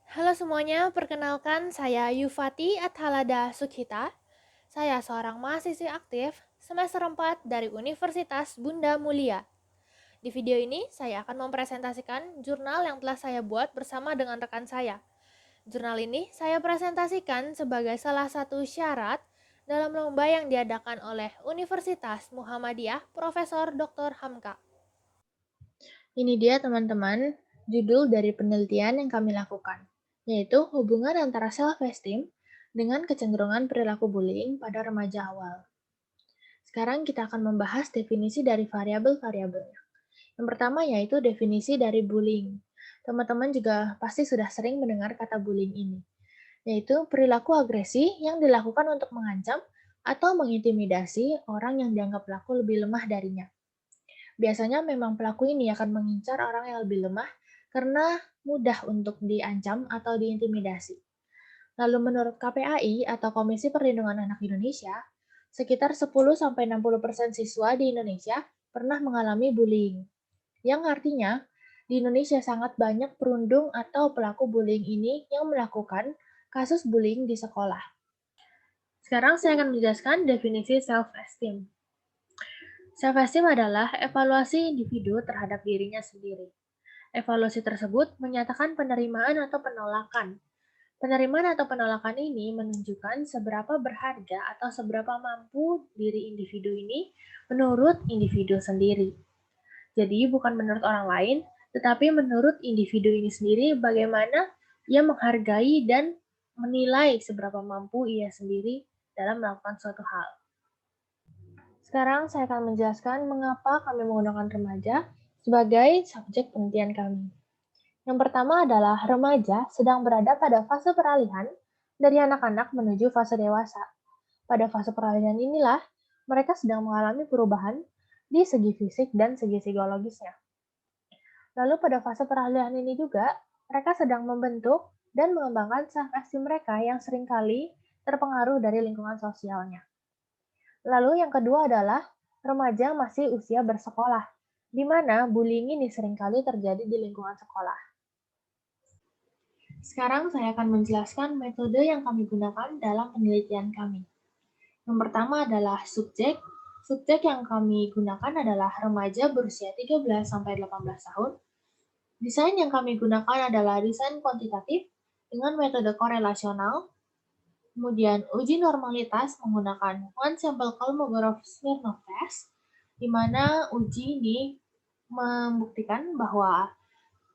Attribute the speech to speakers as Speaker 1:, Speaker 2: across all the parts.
Speaker 1: Halo semuanya, perkenalkan saya Yufati Athalada Sukhita. Saya seorang mahasiswi aktif semester 4 dari Universitas Bunda Mulia. Di video ini, saya akan mempresentasikan jurnal yang telah saya buat bersama dengan rekan saya. Jurnal ini saya presentasikan sebagai salah satu syarat dalam lomba yang diadakan oleh Universitas Muhammadiyah Profesor Dr. Hamka. Ini dia teman-teman, judul dari penelitian yang kami lakukan, yaitu hubungan antara self-esteem dengan kecenderungan perilaku bullying pada remaja awal. Sekarang kita akan membahas definisi dari variabel-variabelnya. Yang pertama yaitu definisi dari bullying. Teman-teman juga pasti sudah sering mendengar kata bullying ini, yaitu perilaku agresi yang dilakukan untuk mengancam atau mengintimidasi orang yang dianggap pelaku lebih lemah darinya. Biasanya memang pelaku ini akan mengincar orang yang lebih lemah karena mudah untuk diancam atau diintimidasi. Lalu menurut KPAI atau Komisi Perlindungan Anak Indonesia, sekitar 10-60% siswa di Indonesia pernah mengalami bullying. Yang artinya, di Indonesia sangat banyak perundung atau pelaku bullying ini yang melakukan kasus bullying di sekolah. Sekarang saya akan menjelaskan definisi self-esteem. Self-esteem adalah evaluasi individu terhadap dirinya sendiri. Evaluasi tersebut menyatakan penerimaan atau penolakan. Penerimaan atau penolakan ini menunjukkan seberapa berharga atau seberapa mampu diri individu ini menurut individu sendiri. Jadi bukan menurut orang lain, tetapi menurut individu ini sendiri bagaimana ia menghargai dan menilai seberapa mampu ia sendiri dalam melakukan suatu hal. Sekarang saya akan menjelaskan mengapa kami menggunakan remaja sebagai subjek penelitian kami. Yang pertama adalah remaja sedang berada pada fase peralihan dari anak-anak menuju fase dewasa. Pada fase peralihan inilah mereka sedang mengalami perubahan di segi fisik dan segi psikologisnya. Lalu pada fase peralihan ini juga, mereka sedang membentuk dan mengembangkan self-esteem mereka yang seringkali terpengaruh dari lingkungan sosialnya. Lalu yang kedua adalah remaja masih usia bersekolah, di mana bullying ini seringkali terjadi di lingkungan sekolah. Sekarang saya akan menjelaskan metode yang kami gunakan dalam penelitian kami. Yang pertama adalah subjek. Subjek yang kami gunakan adalah remaja berusia 13-18 tahun. Desain yang kami gunakan adalah desain kuantitatif dengan metode korelasional. Kemudian uji normalitas menggunakan one sample Kolmogorov-Smirnov test, di mana uji ini membuktikan bahwa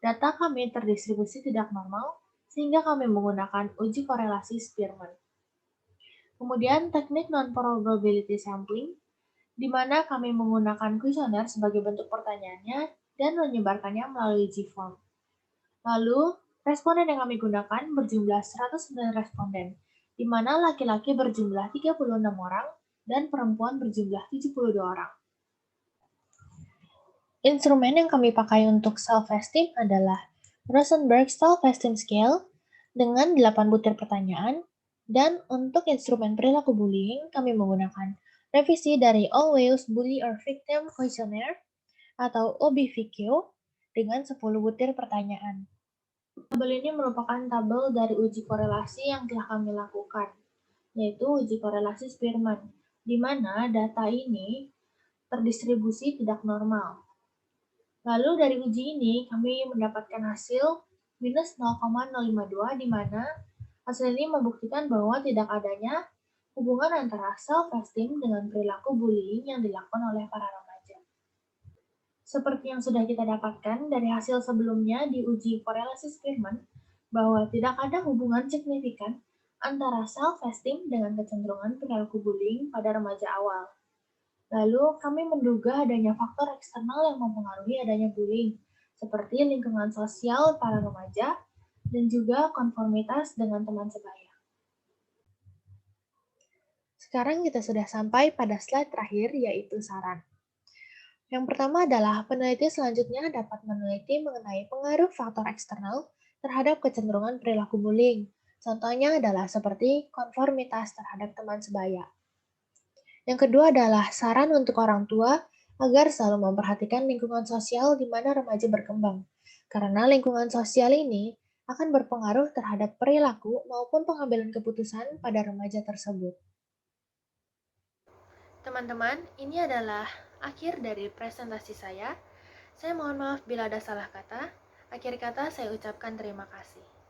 Speaker 1: data kami terdistribusi tidak normal, sehingga kami menggunakan uji korelasi Spearman. Kemudian teknik non-probability sampling, di mana kami menggunakan kuesioner sebagai bentuk pertanyaannya dan menyebarkannya melalui G-form. Lalu, responden yang kami gunakan berjumlah 109 responden, di mana laki-laki berjumlah 36 orang dan perempuan berjumlah 72 orang. Instrumen yang kami pakai untuk self-esteem adalah Rosenberg Self-Esteem Scale dengan 8 butir pertanyaan, dan untuk instrumen perilaku bullying, kami menggunakan revisi dari Always Bully or Victim Questionnaire atau OBVQ dengan 10 butir pertanyaan. Tabel ini merupakan tabel dari uji korelasi yang telah kami lakukan, yaitu uji korelasi Spearman, di mana data ini terdistribusi tidak normal. Lalu dari uji ini, kami mendapatkan hasil minus 0,052, di mana hasil ini membuktikan bahwa tidak adanya hubungan antara self-esteem dengan perilaku bullying yang dilakukan oleh para remaja. Seperti yang sudah kita dapatkan dari hasil sebelumnya di uji korelasi Spearman, bahwa tidak ada hubungan signifikan antara self-esteem dengan kecenderungan perilaku bullying pada remaja awal. Lalu, kami menduga adanya faktor eksternal yang mempengaruhi adanya bullying, seperti lingkungan sosial para remaja dan juga konformitas dengan teman sebaya. Sekarang kita sudah sampai pada slide terakhir, yaitu saran. Yang pertama adalah peneliti selanjutnya dapat meneliti mengenai pengaruh faktor eksternal terhadap kecenderungan perilaku bullying. Contohnya adalah seperti konformitas terhadap teman sebaya. Yang kedua adalah saran untuk orang tua agar selalu memperhatikan lingkungan sosial di mana remaja berkembang. Karena lingkungan sosial ini akan berpengaruh terhadap perilaku maupun pengambilan keputusan pada remaja tersebut. Teman-teman, ini adalah akhir dari presentasi saya. Saya mohon maaf bila ada salah kata. Akhir kata saya ucapkan terima kasih.